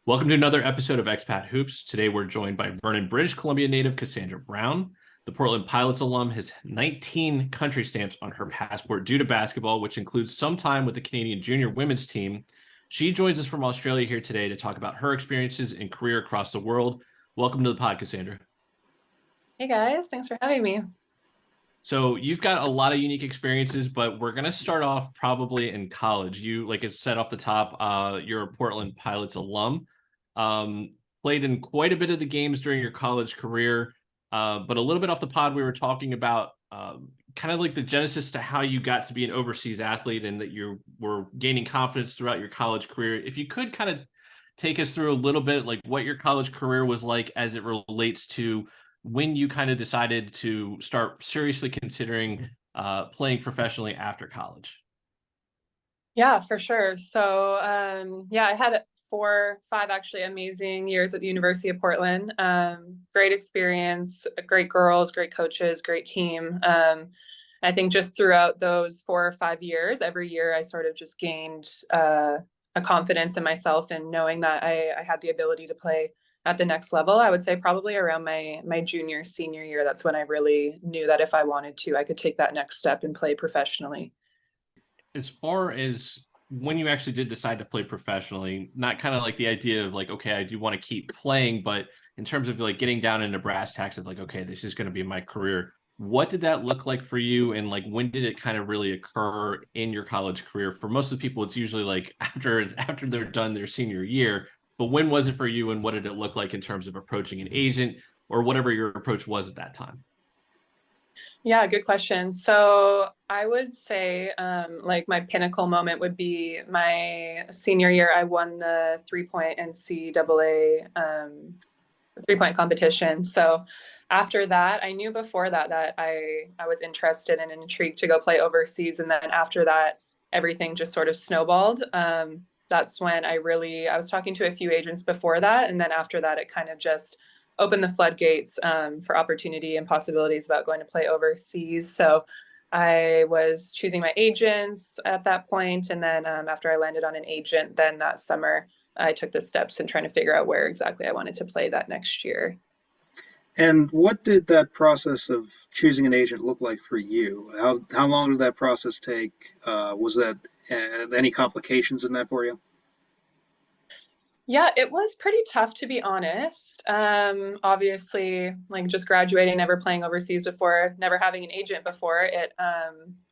Welcome to another episode of Expat Hoops. Today we're joined by Vernon, British Columbia native Cassandra Brown. The Portland Pilots alum has 19 country stamps on her passport due to basketball, which includes some time with the Canadian junior women's team. She joins us from Australia here today to talk about her experiences and career across the world. Welcome to the pod, Cassandra. Hey guys, thanks for having me. So you've got a lot of unique experiences, but we're going to start off probably in college. You, like it said off the top, you're a Portland Pilots alum. Um, Played in quite a bit of the games during your college career, but a little bit off the pod, we were talking about kind of like the genesis to how you got to be an overseas athlete and that you were gaining confidence throughout your college career. If you could kind of take us through a little bit, like what your college career was like as it relates to when you kind of decided to start seriously considering playing professionally after college. Yeah, for sure. So I had 4, 5 actually amazing years at the University of Portland. Great experience, great girls, great coaches, great team. I think just throughout those 4 or 5 years, every year I sort of just gained a confidence in myself and knowing that I had the ability to play at the next level. I would say probably around my junior, senior year, that's when I really knew that if I wanted to, I could take that next step and play professionally. As far as when you actually did decide to play professionally, not kind of like the idea of like, okay, I do want to keep playing, but in terms of like getting down into brass tacks of like, okay, this is going to be my career. What did that look like for you? And like, when did it kind of really occur in your college career? For most of the people, it's usually like after they're done their senior year. But when was it for you, and what did it look like in terms of approaching an agent or whatever your approach was at that time? Yeah, good question. So I would say like my pinnacle moment would be my senior year. I won the 3-point NCAA 3-point competition. So after that, I knew before that I was interested and intrigued to go play overseas. And then after that, everything just sort of snowballed. That's when I was talking to a few agents before that. And then after that, it kind of just opened the floodgates for opportunity and possibilities about going to play overseas. So I was choosing my agents at that point, and then after I landed on an agent, then that summer I took the steps in trying to figure out where exactly I wanted to play that next year. And what did that process of choosing an agent look like for you? How long did that process take? Was that any complications in that for you? Yeah, it was pretty tough to be honest. Obviously, like just graduating, never playing overseas before, never having an agent before, it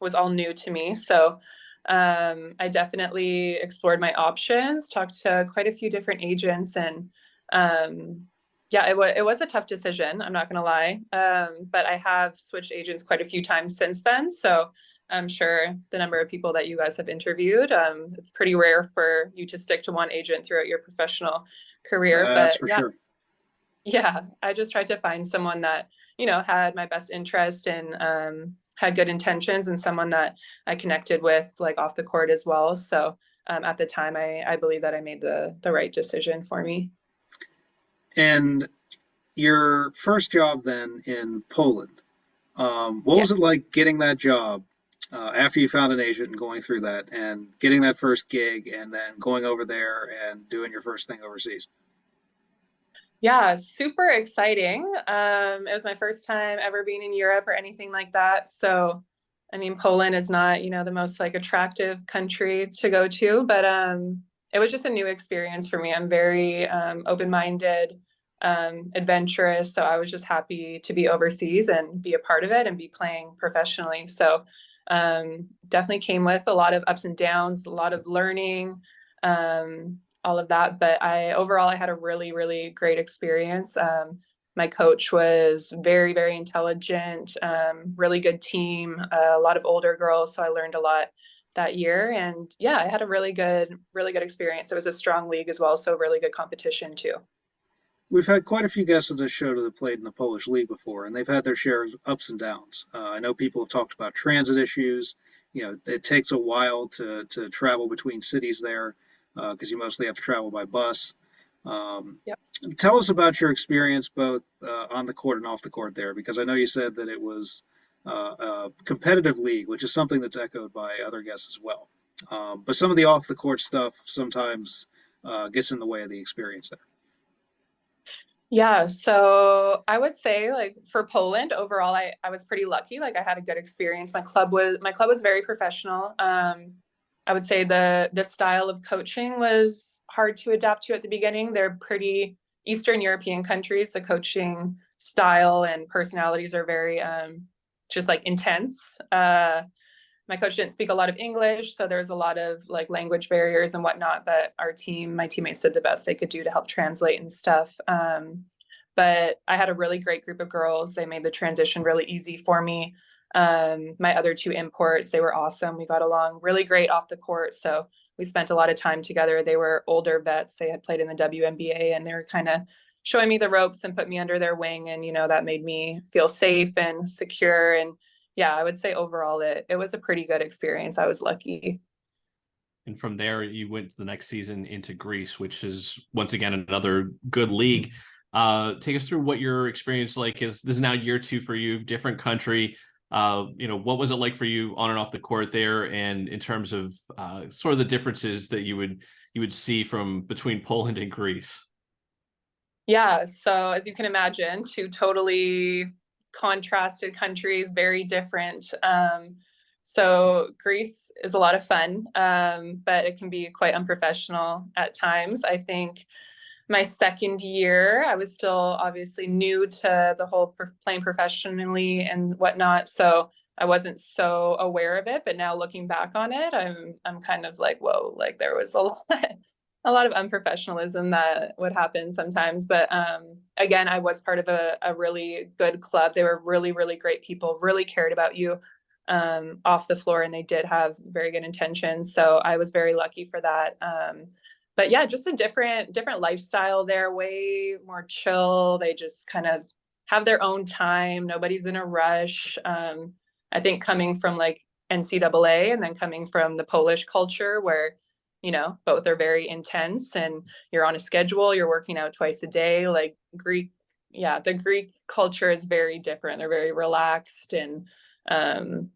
was all new to me. So I definitely explored my options, talked to quite a few different agents, and um, yeah, it was a tough decision. I'm not gonna lie, but I have switched agents quite a few times since then. So I'm sure the number of people that you guys have interviewed, it's pretty rare for you to stick to one agent throughout your professional career. That's But for yeah, sure. yeah, I just tried to find someone that, had my best interest and had good intentions and someone that I connected with like off the court as well. So at the time, I believe that I made the right decision for me. And your first job then in Poland, what Yeah. was it like getting that job after you found an agent and going through that and getting that first gig and then going over there and doing your first thing overseas? Yeah, super exciting. It was my first time ever being in Europe or anything like that. So, I mean, Poland is not, the most like attractive country to go to, but it was just a new experience for me. I'm very open-minded, adventurous. So I was just happy to be overseas and be a part of it and be playing professionally. So definitely came with a lot of ups and downs, a lot of learning. All of that. But I had a really, really great experience. My coach was very, very intelligent, really good team, a lot of older girls. So I learned a lot that year. And yeah, I had a really good experience. It was a strong league as well. So really good competition too. We've had quite a few guests on this show that have played in the Polish league before, and they've had their share of ups and downs. I know people have talked about transit issues. It takes a while to travel between cities there because you mostly have to travel by bus. Um, Yep. Tell us about your experience both on the court and off the court there, because I know you said that it was a competitive league, which is something that's echoed by other guests as well. But some of the off the court stuff sometimes gets in the way of the experience there. Yeah, so I would say like for Poland overall, I was pretty lucky. Like I had a good experience. My club was very professional. I would say the style of coaching was hard to adapt to at the beginning. They're pretty Eastern European countries. The coaching style and personalities are very just like intense. My coach didn't speak a lot of English, so there's a lot of like language barriers and whatnot, but my teammates did the best they could do to help translate and stuff. But I had a really great group of girls. They made the transition really easy for me. My other two imports, they were awesome. We got along really great off the court. So we spent a lot of time together. They were older vets. They had played in the WNBA, and they were kind of showing me the ropes and put me under their wing. And, that made me feel safe and secure. And yeah, I would say overall it was a pretty good experience. I was lucky. And from there, you went the next season into Greece, which is once again another good league. Take us through what your experience like is. This is now year 2 for you, different country. What was it like for you on and off the court there, and in terms of sort of the differences that you would see from between Poland and Greece? Yeah, so as you can imagine, two totally contrasted countries, very different. So Greece is a lot of fun, but it can be quite unprofessional at times. I think my second year, I was still obviously new to the whole playing professionally and whatnot, so I wasn't so aware of it. But now looking back on it, I'm kind of like, whoa, like there was a lot of unprofessionalism that would happen sometimes. But again, I was part of a really good club. They were really, really great people, really cared about you off the floor, and they did have very good intentions. So I was very lucky for that. But yeah, just a different lifestyle there, way more chill. They just kind of have their own time. Nobody's in a rush. I think coming from like NCAA and then coming from the Polish culture where both are very intense and you're on a schedule, you're working out twice a day. Like the Greek culture is very different. They're very relaxed, and it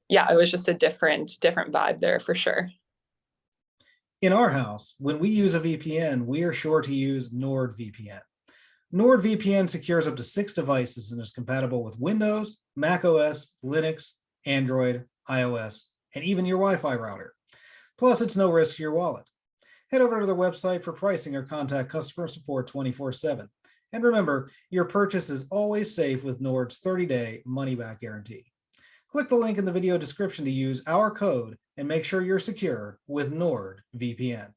was just a different vibe there for sure. In our house, when we use a VPN, we are sure to use NordVPN. NordVPN secures up to 6 devices and is compatible with Windows, Mac OS, Linux, Android, iOS, and even your Wi-Fi router. Plus, it's no risk to your wallet. Head over to their website for pricing or contact customer support 24/7. And remember, your purchase is always safe with Nord's 30-day money-back guarantee. Click the link in the video description to use our code and make sure you're secure with NordVPN.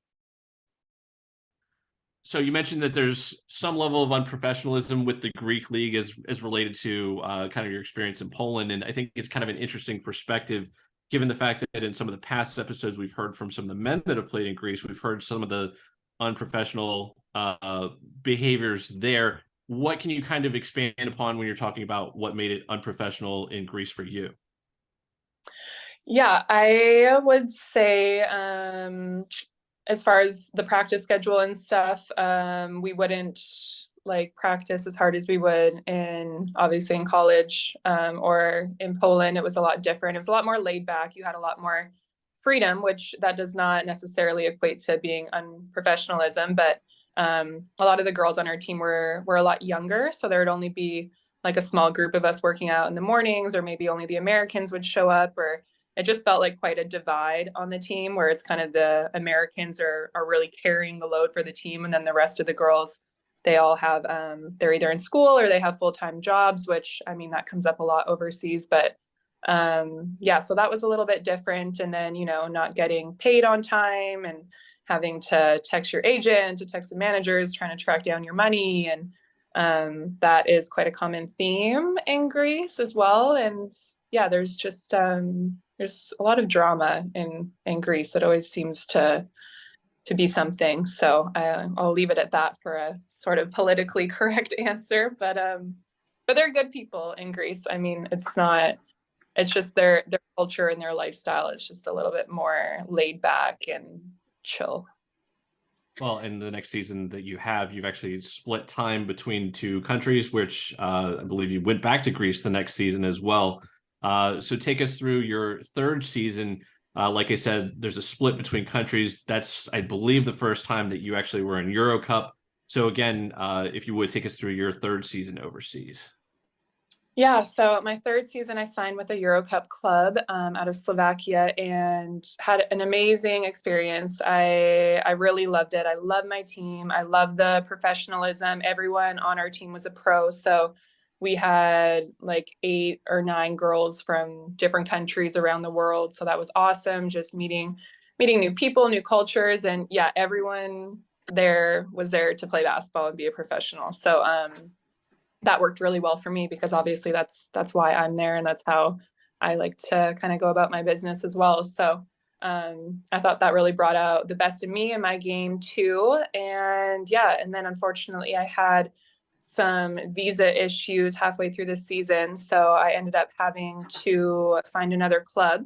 So you mentioned that there's some level of unprofessionalism with the Greek league as related to kind of your experience in Poland. And I think it's kind of an interesting perspective, given the fact that in some of the past episodes, we've heard from some of the men that have played in Greece, we've heard some of the unprofessional behaviors there. What can you kind of expand upon when you're talking about what made it unprofessional in Greece for you? Yeah, I would say as far as the practice schedule and stuff, we wouldn't like practice as hard as we would obviously in college or in Poland. It was a lot different. It was a lot more laid back. You had a lot more freedom, which that does not necessarily equate to being unprofessionalism, but a lot of the girls on our team were a lot younger, so there would only be like a small group of us working out in the mornings, or maybe only the Americans would show up, or it just felt like quite a divide on the team, where it's kind of the Americans are really carrying the load for the team, and then the rest of the girls, they all have they're either in school or they have full-time jobs, which I mean that comes up a lot overseas. But so that was a little bit different. And then not getting paid on time and having to text your agent, to text the managers, trying to track down your money. And that is quite a common theme in Greece as well. And yeah, there's just there's a lot of drama in Greece. It always seems to be something. So I'll leave it at that for a sort of politically correct answer. But they're good people in Greece. I mean, it's just their culture and their lifestyle is just a little bit more laid back and chill. Well, in the next season that you've actually split time between 2 countries, which I believe you went back to Greece the next season as well. So take us through your 3rd season. Like I said, there's a split between countries. That's, I believe, the first time that you actually were in Euro Cup. So again, if you would take us through your third season overseas. Yeah, so my third season, I signed with a Euro Cup club out of Slovakia and had an amazing experience. I really loved it. I love my team. I love the professionalism. Everyone on our team was a pro. So we had like 8 or 9 girls from different countries around the world. So that was awesome. Just meeting new people, new cultures. And yeah, everyone there was there to play basketball and be a professional. So that worked really well for me because obviously that's why I'm there, and that's how I like to kind of go about my business as well. So I thought that really brought out the best of me and my game too. And yeah, and then unfortunately I had some visa issues halfway through the season. So I ended up having to find another club.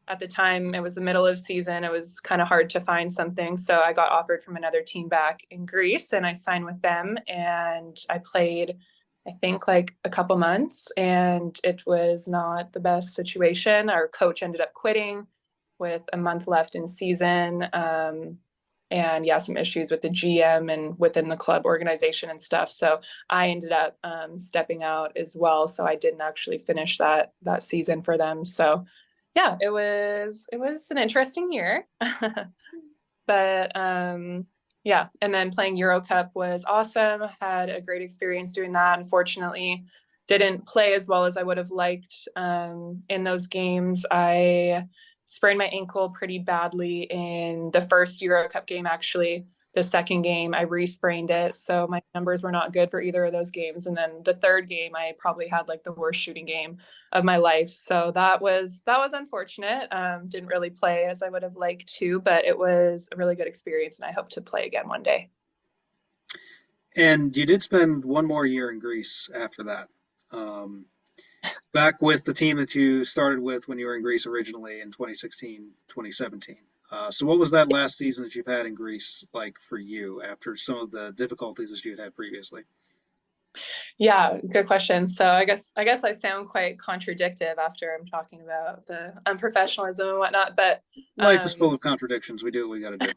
At the time, it was the middle of season. It was kind of hard to find something. So I got offered from another team back in Greece and I signed with them, and I played, I think, like a couple months, and it was not the best situation. Our coach ended up quitting with a month left in season. And yeah, some issues with the GM and within the club organization and stuff. So I ended up stepping out as well. So I didn't actually finish that season for them. So yeah, it was an interesting year. But yeah, and then playing Euro Cup was awesome. Had a great experience doing that. Unfortunately, didn't play as well as I would have liked in those games. I sprained my ankle pretty badly in the first Euro Cup game, actually. The second game, I re-sprained it. So my numbers were not good for either of those games. And then the third game, I probably had like the worst shooting game of my life. So that was unfortunate. Didn't really play as I would have liked to, but it was a really good experience, and I hope to play again one day. And you did spend one more year in Greece after that. Back with the team that you started with when you were in Greece originally in 2016, 2017. So what was that last season that you've had in Greece like for you after some of the difficulties that you had previously? Yeah, good question. So I guess I sound quite contradictive after I'm talking about the unprofessionalism and whatnot, but Life is full of contradictions. We do what we got to do.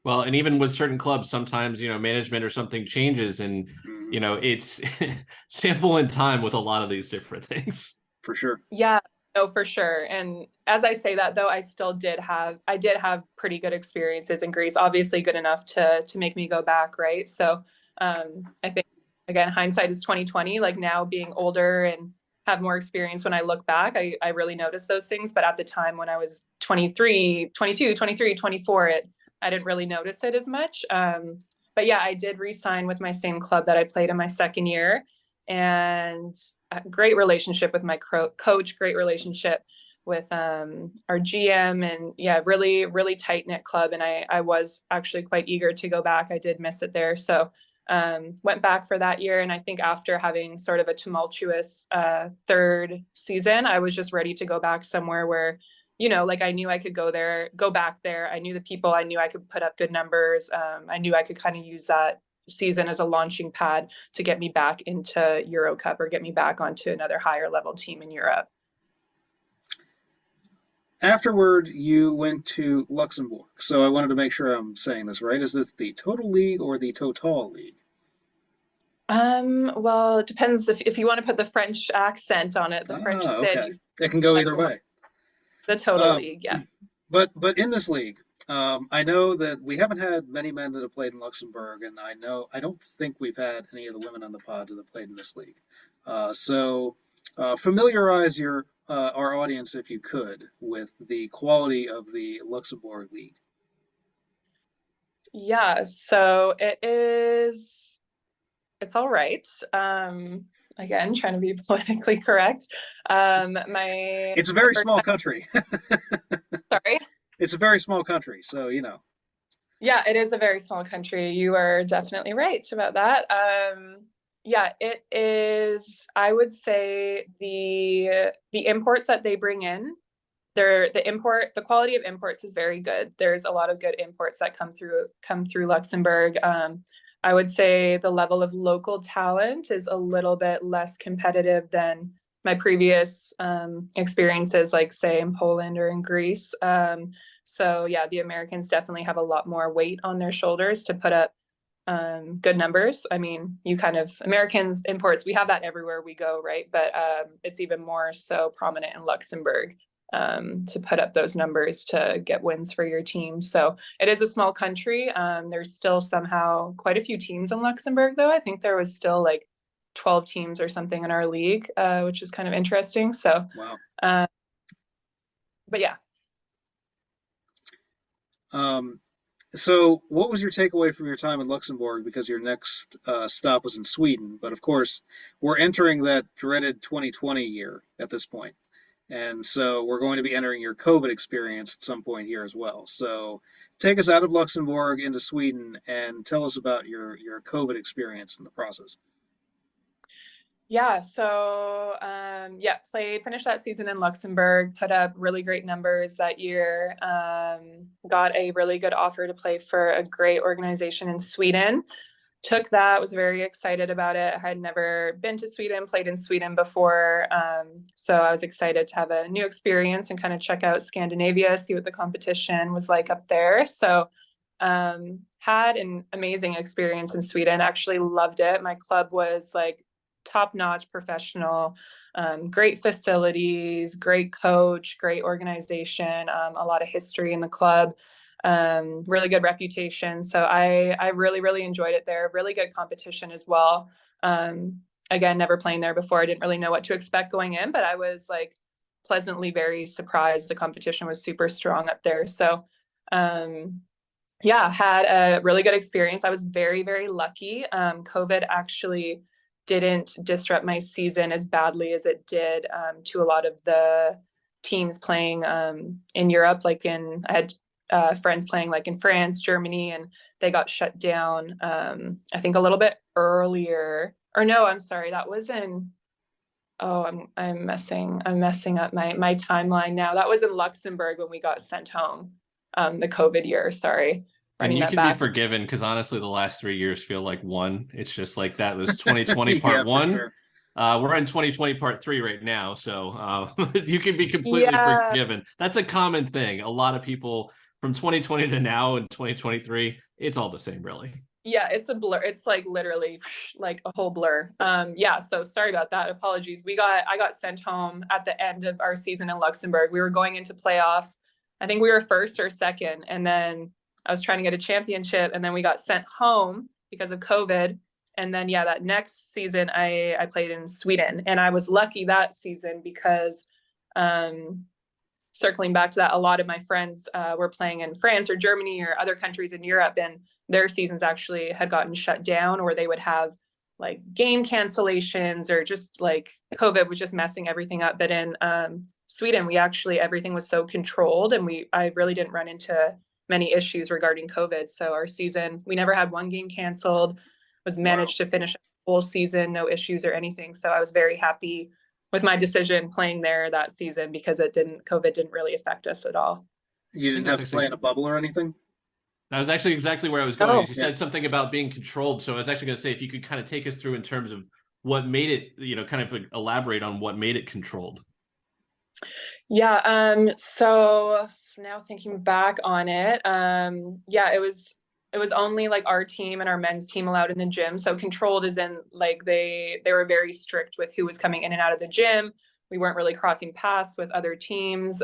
Well, and even with certain clubs, sometimes, management or something changes, and, Mhm. it's sample in time with a lot of these different things. For sure. yeah, no, for sure. And as I say that though, I did have pretty good experiences in Greece, obviously good enough to make me go back, right? So I think, again, hindsight is 2020, like now being older and have more experience, when I look back, I really notice those things. But at the time when I was 23, 22, 23, 24, I didn't really notice it as much. But yeah, I did re-sign with my same club that I played in my second year, and a great relationship with my coach, great relationship with our GM, and yeah, really, really tight knit club. And I was actually quite eager to go back. I did miss it there. So went back for that year. And I think after having sort of a tumultuous third season, I was just ready to go back somewhere where, like I knew I could go back there. I knew the people, I knew I could put up good numbers. I knew I could kind of use that season as a launching pad to get me back into Euro Cup or get me back onto another higher level team in Europe. Afterward, you went to Luxembourg. So I wanted to make sure I'm saying this right. Is this the Total League or the Total League? Well, it depends if you want to put the French accent on it, the French Okay. city, It can go either way. the Total Um, League, yeah. but in this league, I know that we haven't had many men that have played in Luxembourg, and I don't think we've had any of the women on the pod that have played in this league. So familiarize our audience, if you could, with the quality of the Luxembourg league. Yeah, so it's all right. Again, trying to be politically correct. It's a very small country. Sorry. It's a very small country, so Yeah, it is a very small country. You are definitely right about that. Yeah, it is. I would say the imports that they bring in, the quality of imports is very good. There's a lot of good imports that come through Luxembourg. I would say the level of local talent is a little bit less competitive than my previous experiences, like say in Poland or in Greece. So yeah, the Americans definitely have a lot more weight on their shoulders to put up good numbers. I mean, Americans, imports, we have that everywhere we go, right? But it's even more so prominent in Luxembourg to put up those numbers to get wins for your team. So it is a small country. There's still somehow quite a few teams in Luxembourg, though. I think there was still like 12 teams or something in our league, which is kind of interesting. So, wow. But yeah. So what was your takeaway from your time in Luxembourg? Because your next stop was in Sweden, but of course we're entering that dreaded 2020 year at this point. And so we're going to be entering your COVID experience at some point here as well. So take us out of Luxembourg into Sweden and tell us about your COVID experience in the process. Yeah, so finished that season in Luxembourg, put up really great numbers that year, got a really good offer to play for a great organization in Sweden. Took that, was very excited about it. I had never been to Sweden, played in Sweden before. So I was excited to have a new experience and kind of check out Scandinavia, see what the competition was like up there. So had an amazing experience in Sweden, actually loved it. My club was like top-notch professional, great facilities, great coach, great organization, a lot of history in the club, really good reputation. So I really, really enjoyed it there. Really good competition as well. Again, never playing there before. I didn't really know what to expect going in, but I was like pleasantly very surprised. The competition was super strong up there. So had a really good experience. I was very, very lucky. COVID actually didn't disrupt my season as badly as it did to a lot of the teams playing in Europe. I had friends playing like in France, Germany, and they got shut down I think a little bit earlier. Or no, I'm sorry, that was in I'm messing up my timeline now. That was in Luxembourg when we got sent home the COVID year, sorry. And you can be forgiven because honestly, the last 3 years feel like one. It's just like that was 2020 part Yeah, one. sure. We're in 2020 part 3 right now. So you can be completely forgiven. That's a common thing. A lot of people from 2020 to now in 2023, it's all the same, really. Yeah, it's a blur. It's like literally like a whole blur. So sorry about that. Apologies. I got sent home at the end of our season in Luxembourg. We were going into playoffs. I think we were first or second, and then I was trying to get a championship, and then we got sent home because of COVID. And then, that next season I played in Sweden, and I was lucky that season because circling back to that, a lot of my friends were playing in France or Germany or other countries in Europe, and their seasons actually had gotten shut down, or they would have like game cancellations, or just like COVID was just messing everything up. But in Sweden, everything was so controlled, and I really didn't run into many issues regarding COVID. So our season, we never had one game canceled, was managed to finish a full season, no issues or anything. So I was very happy with my decision playing there that season because COVID didn't really affect us at all. You didn't have to play in a bubble or anything? That was actually exactly where I was going. You said something about being controlled. So I was actually going to say, if you could kind of take us through in terms of what made it, kind of elaborate on what made it controlled. Yeah. So now thinking back on it, it was only like our team and our men's team allowed in the gym. So controlled is in like they were very strict with who was coming in and out of the gym. We weren't really crossing paths with other teams.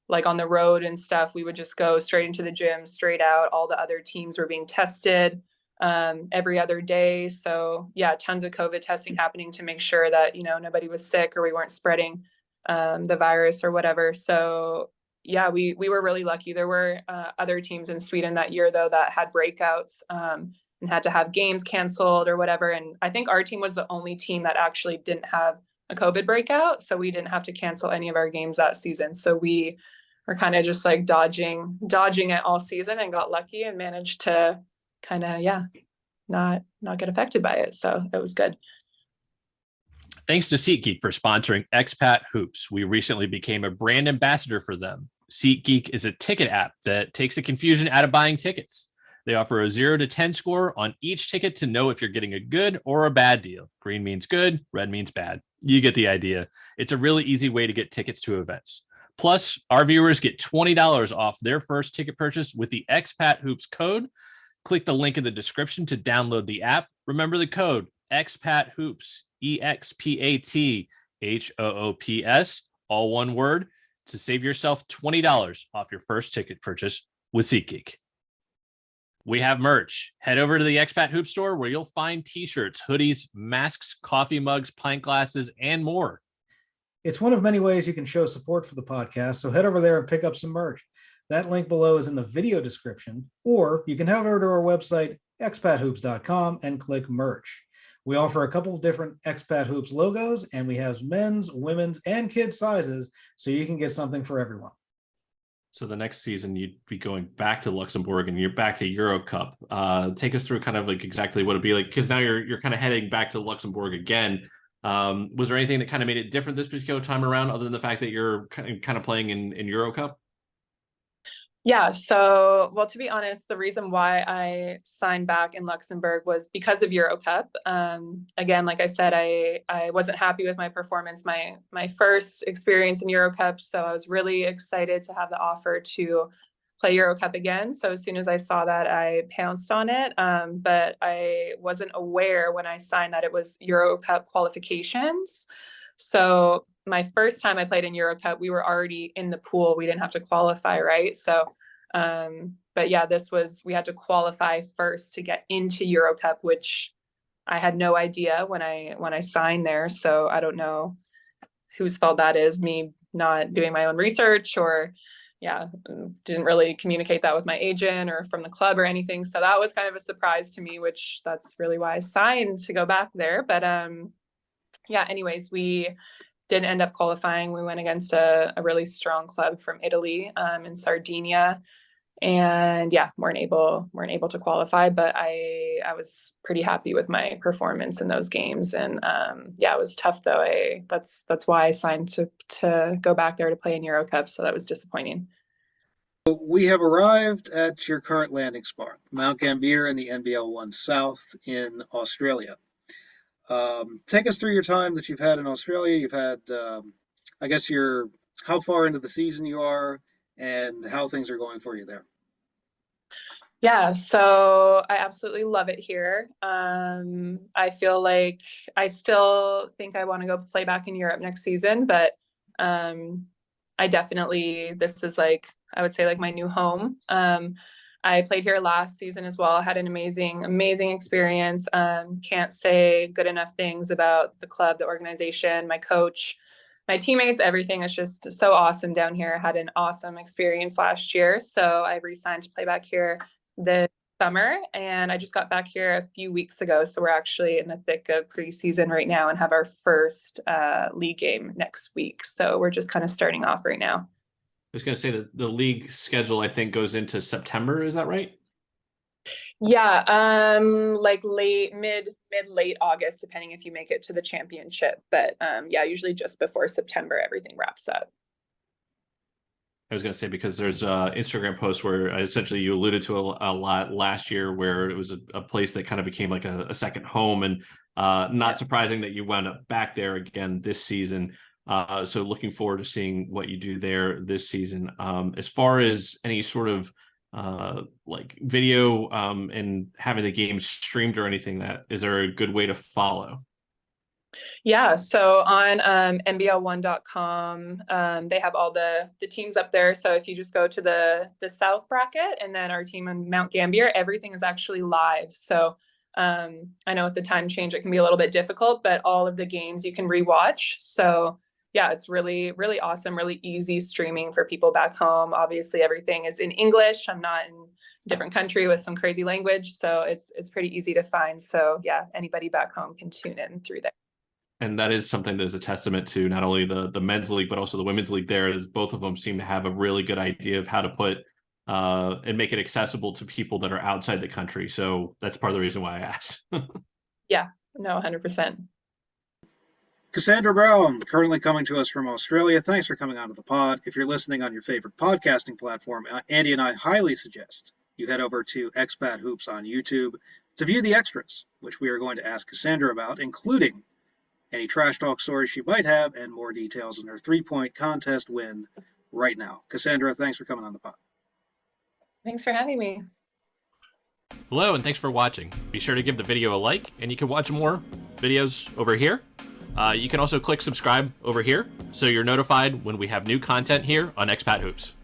Like on the road and stuff, we would just go straight into the gym, straight out. All the other teams were being tested every other day. So tons of COVID testing happening to make sure that, nobody was sick or we weren't spreading the virus or whatever. So we were really lucky. There were other teams in Sweden that year, though, that had breakouts and had to have games canceled or whatever. And I think our team was the only team that actually didn't have a COVID breakout. So we didn't have to cancel any of our games that season. So we were kind of just like dodging it all season, and got lucky and managed to kind of, not get affected by it. So it was good. Thanks to SeatGeek for sponsoring Expat Hoops. We recently became a brand ambassador for them. SeatGeek is a ticket app that takes the confusion out of buying tickets. They offer a 0 to 10 score on each ticket to know if you're getting a good or a bad deal. Green means good, red means bad. You get the idea. It's a really easy way to get tickets to events. Plus, our viewers get $20 off their first ticket purchase with the Expat Hoops code. Click the link in the description to download the app. Remember the code Expat Hoops, EXPATHOOPS, all one word, to save yourself $20 off your first ticket purchase with SeatGeek. We have merch. Head over to the Expat Hoop store where you'll find t-shirts, hoodies, masks, coffee mugs, pint glasses, and more. It's one of many ways you can show support for the podcast, so head over there and pick up some merch. That link below is in the video description, or you can head over to our website, expathoops.com, and click merch. We offer a couple of different Expat Hoops logos, and we have men's, women's, and kids sizes, so you can get something for everyone. So the next season you'd be going back to Luxembourg and you're back to Euro Cup. Take us through kind of like exactly what it'd be like, because now you're kind of heading back to Luxembourg again. Was there anything that kind of made it different this particular time around, other than the fact that you're kind of playing in Euro Cup? Yeah, so, well, to be honest, the reason why I signed back in Luxembourg was because of Euro Cup. Again, like I said, I wasn't happy with my performance, my first experience in Euro Cup, so I was really excited to have the offer to play Euro Cup again. So as soon as I saw that, I pounced on it, but I wasn't aware when I signed that it was Euro Cup qualifications. So my first time I played in Euro Cup, we were already in the pool. We didn't have to qualify, right? So, but yeah, we had to qualify first to get into Euro Cup, which I had no idea when I signed there. So I don't know whose fault that is, me not doing my own research, or didn't really communicate that with my agent or from the club or anything. So that was kind of a surprise to me, which that's really why I signed to go back there. But anyways, we didn't end up qualifying. We went against a really strong club from Italy, in Sardinia, and weren't able to qualify. But I was pretty happy with my performance in those games, and it was tough though. That's why I signed to go back there to play in Euro Cup. So that was disappointing. We have arrived at your current landing spot, Mount Gambier in the NBL 1 South in Australia. Take us through your time that you've had in Australia. You've had, I guess, how far into the season you are and how things are going for you there. Yeah, so I absolutely love it here. I feel like I still think I want to go play back in Europe next season, but I definitely, this is like, I would say like my new home. I played here last season as well. Had an amazing experience. Can't say good enough things about the club, the organization, my coach, my teammates. Everything is just so awesome down here. Had an awesome experience last year. So I re-signed to play back here this summer, and I just got back here a few weeks ago. So we're actually in the thick of preseason right now and have our first league game next week. So we're just kind of starting off right now. I was going to say that the league schedule, I think, goes into September. Is that right? Yeah, like late August, depending if you make it to the championship. But usually just before September, everything wraps up. I was going to say, because there's an Instagram post where essentially you alluded to a lot last year, where it was a place that kind of became like a second home, and not surprising that you wound up back there again this season. So looking forward to seeing what you do there this season. As far as any sort of like video and having the game streamed or anything, is there a good way to follow? Yeah, so on NBL1.com, they have all the teams up there. So if you just go to the South bracket and then our team on Mount Gambier, everything is actually live. So I know with the time change, it can be a little bit difficult, but all of the games you can rewatch. So yeah, it's really, really awesome, really easy streaming for people back home. Obviously, everything is in English. I'm not in a different country with some crazy language, so it's pretty easy to find. So yeah, anybody back home can tune in through there. And that is something that is a testament to not only the men's league, but also the women's league there, is both of them seem to have a really good idea of how to put and make it accessible to people that are outside the country. So that's part of the reason why I asked. Yeah, no, 100%. Cassandra Brown, currently coming to us from Australia. Thanks for coming onto the pod. If you're listening on your favorite podcasting platform, Andy and I highly suggest you head over to Expat Hoops on YouTube to view the extras, which we are going to ask Cassandra about, including any trash talk stories she might have and more details on her 3-point contest win right now. Cassandra, thanks for coming on the pod. Thanks for having me. Hello, and thanks for watching. Be sure to give the video a like, and you can watch more videos over here. You can also click subscribe over here so you're notified when we have new content here on Expat Hoops.